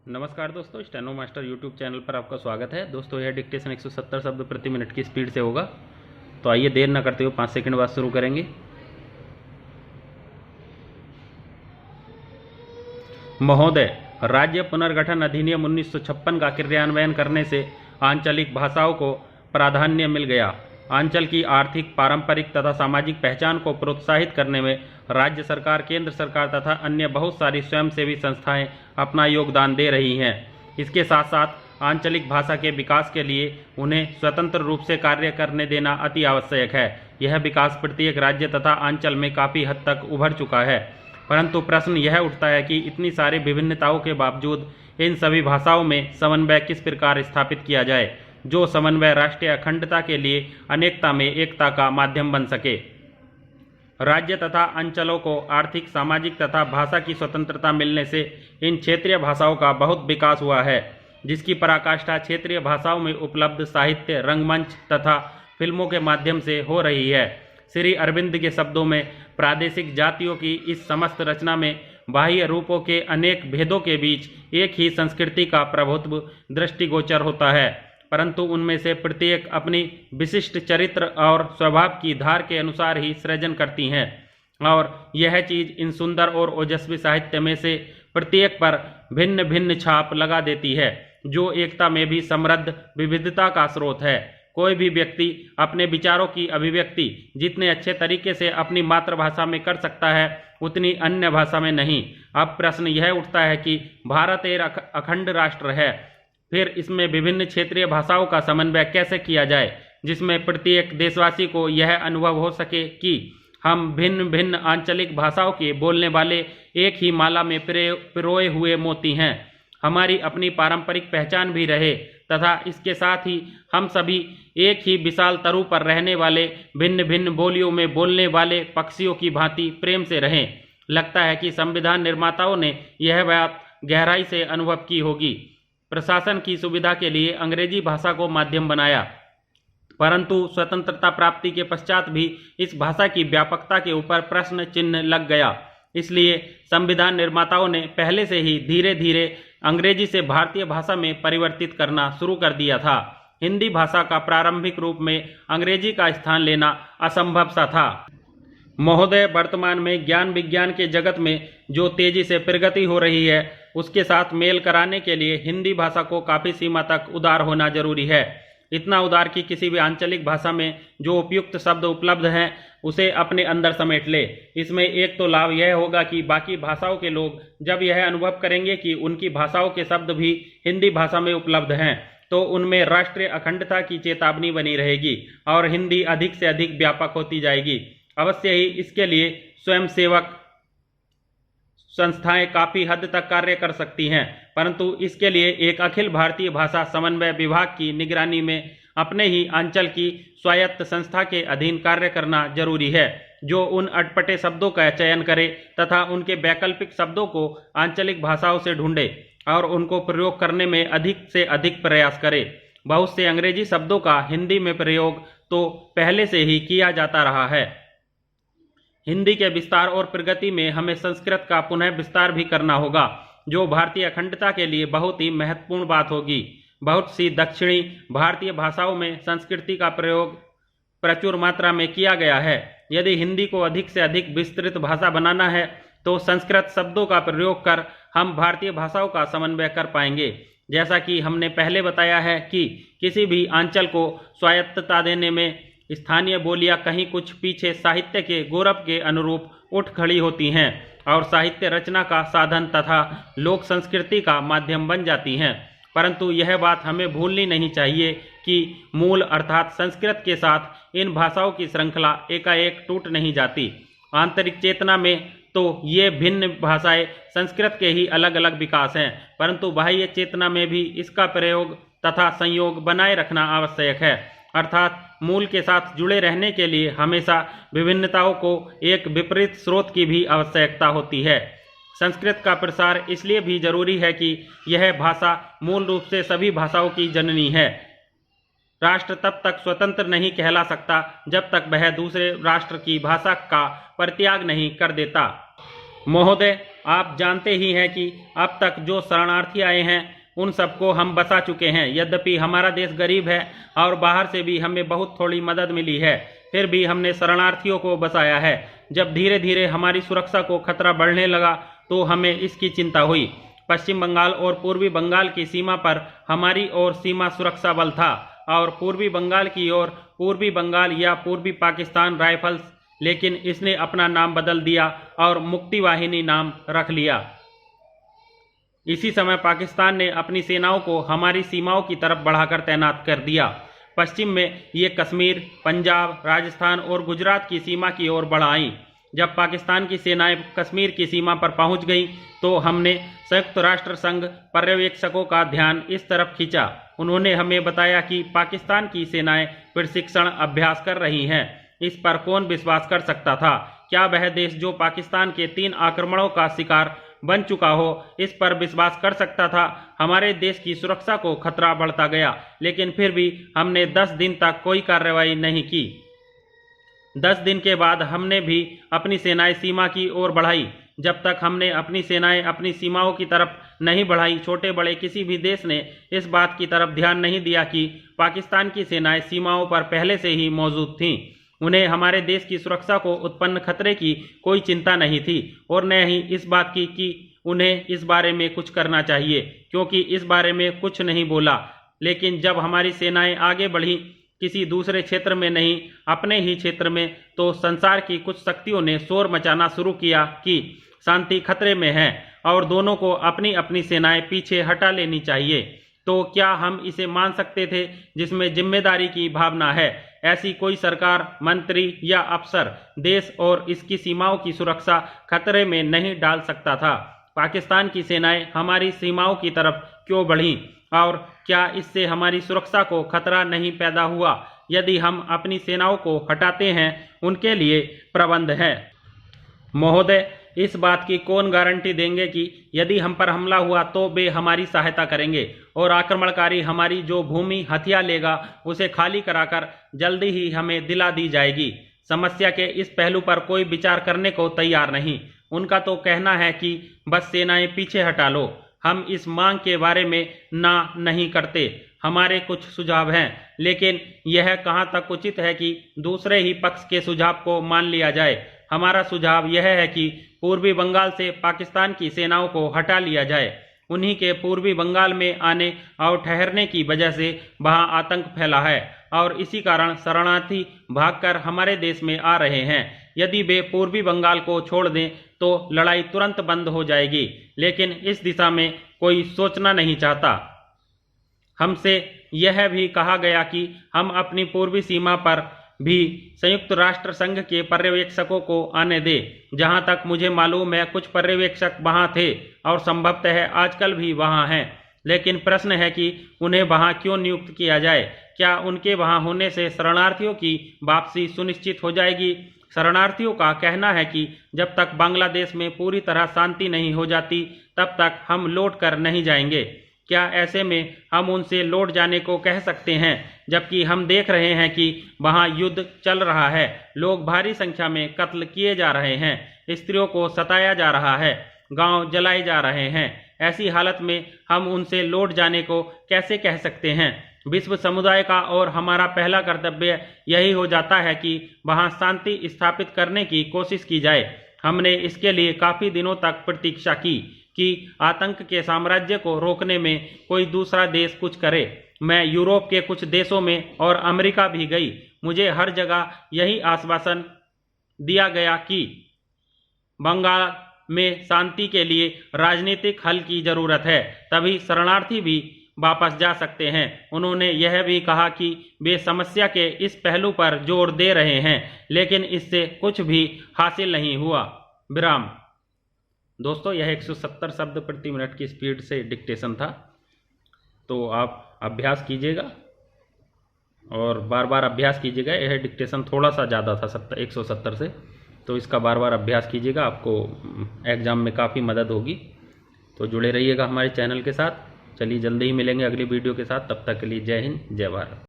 नमस्कार दोस्तों, steno master YouTube channel पर आपका स्वागत है। दोस्तों यह डिक्टेशन 170 शब्द प्रति मिनट की स्पीड से होगा। तो आइए देर न करते हुए 5 सेकंड बाद शुरू करेंगे। महोदय, राज्य पुनर्गठन अधिनियम 1956 का क्रियान्वयन करने से आंचलिक भाषाओं को प्राधान्य मिल गया। आंचल की आर्थिक, पारंपरिक तथा सामाजिक पहचान को प्रोत्साहित करने में राज्य सरकार, केंद्र सरकार तथा अन्य बहुत सारी स्वयंसेवी संस्थाएं अपना योगदान दे रही हैं। इसके साथ साथ आंचलिक भाषा के विकास के लिए उन्हें स्वतंत्र रूप से कार्य करने देना अति आवश्यक है। यह विकास प्रत्येक राज्य तथा अंचल में काफ़ी हद तक उभर चुका है, परंतु प्रश्न यह उठता है कि इतनी सारी विभिन्नताओं के बावजूद इन सभी भाषाओं में समन्वय किस प्रकार स्थापित किया जाए, जो समन्वय राष्ट्रीय अखंडता के लिए अनेकता में एकता का माध्यम बन सके। राज्य तथा अंचलों को आर्थिक, सामाजिक तथा भाषा की स्वतंत्रता मिलने से इन क्षेत्रीय भाषाओं का बहुत विकास हुआ है, जिसकी पराकाष्ठा क्षेत्रीय भाषाओं में उपलब्ध साहित्य, रंगमंच तथा फिल्मों के माध्यम से हो रही है। श्री अरविंद के शब्दों में, प्रादेशिक जातियों की इस समस्त रचना में बाह्य रूपों के अनेक भेदों के बीच एक ही संस्कृति का प्रभुत्व दृष्टिगोचर होता है, परंतु उनमें से प्रत्येक अपनी विशिष्ट चरित्र और स्वभाव की धार के अनुसार ही सृजन करती हैं, और यह चीज़ इन सुंदर और ओजस्वी साहित्य में से प्रत्येक पर भिन्न भिन्न छाप लगा देती है, जो एकता में भी समृद्ध विविधता का स्रोत है। कोई भी व्यक्ति अपने विचारों की अभिव्यक्ति जितने अच्छे तरीके से अपनी मातृभाषा में कर सकता है, उतनी अन्य भाषा में नहीं। अब प्रश्न यह उठता है कि भारत एक अखंड राष्ट्र है, फिर इसमें विभिन्न क्षेत्रीय भाषाओं का समन्वय कैसे किया जाए, जिसमें प्रत्येक देशवासी को यह अनुभव हो सके कि हम भिन्न भिन्न आंचलिक भाषाओं के बोलने वाले एक ही माला में पिरोए हुए मोती हैं। हमारी अपनी पारंपरिक पहचान भी रहे तथा इसके साथ ही हम सभी एक ही विशाल तरु पर रहने वाले, भिन्न भिन्न बोलियों में बोलने वाले पक्षियों की भांति प्रेम से रहें। लगता है कि संविधान निर्माताओं ने यह बात गहराई से अनुभव की होगी। प्रशासन की सुविधा के लिए अंग्रेजी भाषा को माध्यम बनाया, परंतु स्वतंत्रता प्राप्ति के पश्चात भी इस भाषा की व्यापकता के ऊपर प्रश्न चिन्ह लग गया। इसलिए संविधान निर्माताओं ने पहले से ही धीरे धीरे अंग्रेजी से भारतीय भाषा में परिवर्तित करना शुरू कर दिया था। हिंदी भाषा का प्रारंभिक रूप में अंग्रेजी का स्थान लेना असंभव सा था। महोदय, वर्तमान में ज्ञान विज्ञान के जगत में जो तेजी से प्रगति हो रही है, उसके साथ मेल कराने के लिए हिंदी भाषा को काफ़ी सीमा तक उदार होना जरूरी है। इतना उदार कि किसी भी आंचलिक भाषा में जो उपयुक्त शब्द उपलब्ध हैं, उसे अपने अंदर समेट ले। इसमें एक तो लाभ यह होगा कि बाकी भाषाओं के लोग जब यह अनुभव करेंगे कि उनकी भाषाओं के शब्द भी हिंदी भाषा में उपलब्ध हैं, तो उनमें राष्ट्रीय अखंडता की चेतावनी बनी रहेगी और हिंदी अधिक से अधिक व्यापक होती जाएगी। अवश्य ही इसके लिए स्वयंसेवक संस्थाएं काफ़ी हद तक कार्य कर सकती हैं, परंतु इसके लिए एक अखिल भारतीय भाषा समन्वय विभाग की निगरानी में अपने ही अंचल की स्वायत्त संस्था के अधीन कार्य करना जरूरी है, जो उन अटपटे शब्दों का चयन करे तथा उनके वैकल्पिक शब्दों को आंचलिक भाषाओं से ढूंढे और उनको प्रयोग करने में अधिक से अधिक प्रयास करे। बहुत से अंग्रेजी शब्दों का हिंदी में प्रयोग तो पहले से ही किया जाता रहा है। हिंदी के विस्तार और प्रगति में हमें संस्कृत का पुनः विस्तार भी करना होगा, जो भारतीय अखंडता के लिए बहुत ही महत्वपूर्ण बात होगी। बहुत सी दक्षिणी भारतीय भाषाओं में संस्कृति का प्रयोग प्रचुर मात्रा में किया गया है। यदि हिंदी को अधिक से अधिक विस्तृत भाषा बनाना है, तो संस्कृत शब्दों का प्रयोग कर हम भारतीय भाषाओं का समन्वय कर पाएंगे। जैसा कि हमने पहले बताया है कि किसी भी अंचल को स्वायत्तता देने में स्थानीय बोलियां कहीं कुछ पीछे साहित्य के गौरव के अनुरूप उठ खड़ी होती हैं और साहित्य रचना का साधन तथा लोक संस्कृति का माध्यम बन जाती हैं, परंतु यह बात हमें भूलनी नहीं चाहिए कि मूल अर्थात संस्कृत के साथ इन भाषाओं की श्रृंखला एकाएक टूट नहीं जाती। आंतरिक चेतना में तो ये भिन्न भाषाएं संस्कृत के ही अलग अलग विकास हैं, परंतु बाह्य चेतना में भी इसका प्रयोग तथा संयोग बनाए रखना आवश्यक है। अर्थात मूल के साथ जुड़े रहने के लिए हमेशा विभिन्नताओं को एक विपरीत स्रोत की भी आवश्यकता होती है। संस्कृत का प्रसार इसलिए भी जरूरी है कि यह भाषा मूल रूप से सभी भाषाओं की जननी है। राष्ट्र तब तक स्वतंत्र नहीं कहला सकता जब तक वह दूसरे राष्ट्र की भाषा का परित्याग नहीं कर देता। महोदय, आप जानते ही हैं कि अब तक जो शरणार्थी आए हैं उन सबको हम बसा चुके हैं। यद्यपि हमारा देश गरीब है और बाहर से भी हमें बहुत थोड़ी मदद मिली है, फिर भी हमने शरणार्थियों को बसाया है। जब धीरे धीरे हमारी सुरक्षा को खतरा बढ़ने लगा तो हमें इसकी चिंता हुई। पश्चिम बंगाल और पूर्वी बंगाल की सीमा पर हमारी ओर सीमा सुरक्षा बल था और पूर्वी बंगाल की ओर पूर्वी बंगाल या पूर्वी पाकिस्तान राइफल्स, लेकिन इसने अपना नाम बदल दिया और मुक्ति वाहिनी नाम रख लिया। इसी समय पाकिस्तान ने अपनी सेनाओं को हमारी सीमाओं की तरफ बढ़ाकर तैनात कर दिया। पश्चिम में ये कश्मीर, पंजाब, राजस्थान और गुजरात की सीमा की ओर बढ़ आईं। जब पाकिस्तान की सेनाएं कश्मीर की सीमा पर पहुंच गईं तो हमने संयुक्त राष्ट्र संघ पर्यवेक्षकों का ध्यान इस तरफ खींचा। उन्होंने हमें बताया कि पाकिस्तान की सेनाएं प्रशिक्षण अभ्यास कर रही हैं। इस पर कौन विश्वास कर सकता था? क्या वह देश जो पाकिस्तान के 3 आक्रमणों का शिकार बन चुका हो, इस पर विश्वास कर सकता था? हमारे देश की सुरक्षा को खतरा बढ़ता गया, लेकिन फिर भी हमने 10 दिन तक कोई कार्रवाई नहीं की। 10 दिन के बाद हमने भी अपनी सेनाएं सीमा की ओर बढ़ाई। जब तक हमने अपनी सेनाएं अपनी सीमाओं की तरफ नहीं बढ़ाई, छोटे बड़े किसी भी देश ने इस बात की तरफ ध्यान नहीं दिया कि पाकिस्तान की सेनाएं सीमाओं पर पहले से ही मौजूद थीं। उन्हें हमारे देश की सुरक्षा को उत्पन्न खतरे की कोई चिंता नहीं थी और न ही इस बात की कि उन्हें इस बारे में कुछ करना चाहिए, क्योंकि इस बारे में कुछ नहीं बोला। लेकिन जब हमारी सेनाएं आगे बढ़ी, किसी दूसरे क्षेत्र में नहीं, अपने ही क्षेत्र में, तो संसार की कुछ शक्तियों ने शोर मचाना शुरू किया कि शांति खतरे में है और दोनों को अपनी अपनी सेनाएं पीछे हटा लेनी चाहिए। तो क्या हम इसे मान सकते थे जिसमें जिम्मेदारी की भावना है? ऐसी कोई सरकार, मंत्री या अफसर देश और इसकी सीमाओं की सुरक्षा खतरे में नहीं डाल सकता था। पाकिस्तान की सेनाएं हमारी सीमाओं की तरफ क्यों बढ़ीं और क्या इससे हमारी सुरक्षा को खतरा नहीं पैदा हुआ? यदि हम अपनी सेनाओं को हटाते हैं, उनके लिए प्रबंध है। महोदय, इस बात की कौन गारंटी देंगे कि यदि हम पर हमला हुआ तो वे हमारी सहायता करेंगे और आक्रमणकारी हमारी जो भूमि हथिया लेगा उसे खाली कराकर जल्दी ही हमें दिला दी जाएगी? समस्या के इस पहलू पर कोई विचार करने को तैयार नहीं। उनका तो कहना है कि बस सेनाएं पीछे हटा लो। हम इस मांग के बारे में नहीं करते। हमारे कुछ सुझाव हैं, लेकिन यह कहाँ तक उचित है कि दूसरे ही पक्ष के सुझाव को मान लिया जाए। हमारा सुझाव यह है कि पूर्वी बंगाल से पाकिस्तान की सेनाओं को हटा लिया जाए। उन्हीं के पूर्वी बंगाल में आने और ठहरने की वजह से वहां आतंक फैला है और इसी कारण शरणार्थी भागकर हमारे देश में आ रहे हैं। यदि वे पूर्वी बंगाल को छोड़ दें तो लड़ाई तुरंत बंद हो जाएगी, लेकिन इस दिशा में कोई सोचना नहीं चाहता। हमसे यह भी कहा गया कि हम अपनी पूर्वी सीमा पर भी संयुक्त राष्ट्र संघ के पर्यवेक्षकों को आने दें। जहां तक मुझे मालूम है, कुछ पर्यवेक्षक वहां थे और संभवतः आजकल भी वहां हैं। लेकिन प्रश्न है कि उन्हें वहां क्यों नियुक्त किया जाए? क्या उनके वहां होने से शरणार्थियों की वापसी सुनिश्चित हो जाएगी? शरणार्थियों का कहना है कि जब तक बांग्लादेश में पूरी तरह शांति नहीं हो जाती, तब तक हम लौट कर नहीं जाएंगे। क्या ऐसे में हम उनसे लौट जाने को कह सकते हैं, जबकि हम देख रहे हैं कि वहां युद्ध चल रहा है, लोग भारी संख्या में कत्ल किए जा रहे हैं, स्त्रियों को सताया जा रहा है, गांव जलाए जा रहे हैं। ऐसी हालत में हम उनसे लौट जाने को कैसे कह सकते हैं? विश्व समुदाय का और हमारा पहला कर्तव्य यही हो जाता है कि वहां शांति स्थापित करने की कोशिश की जाए। हमने इसके लिए काफी दिनों तक प्रतीक्षा की कि आतंक के साम्राज्य को रोकने में कोई दूसरा देश कुछ करे। मैं यूरोप के कुछ देशों में और अमेरिका भी गई। मुझे हर जगह यही आश्वासन दिया गया कि बंगाल में शांति के लिए राजनीतिक हल की जरूरत है, तभी शरणार्थी भी वापस जा सकते हैं। उन्होंने यह भी कहा कि वे समस्या के इस पहलू पर जोर दे रहे हैं, लेकिन इससे कुछ भी हासिल नहीं हुआ। विराम। दोस्तों, यह 170 शब्द प्रति मिनट की स्पीड से डिक्टेशन था, तो आप अभ्यास कीजिएगा और बार बार अभ्यास कीजिएगा। यह डिक्टेशन थोड़ा सा ज़्यादा था 170 से, तो इसका बार बार अभ्यास कीजिएगा, आपको एग्ज़ाम में काफ़ी मदद होगी। तो जुड़े रहिएगा हमारे चैनल के साथ। चलिए जल्दी ही मिलेंगे अगली वीडियो के साथ, तब तक के लिए जय हिंद, जय भारत।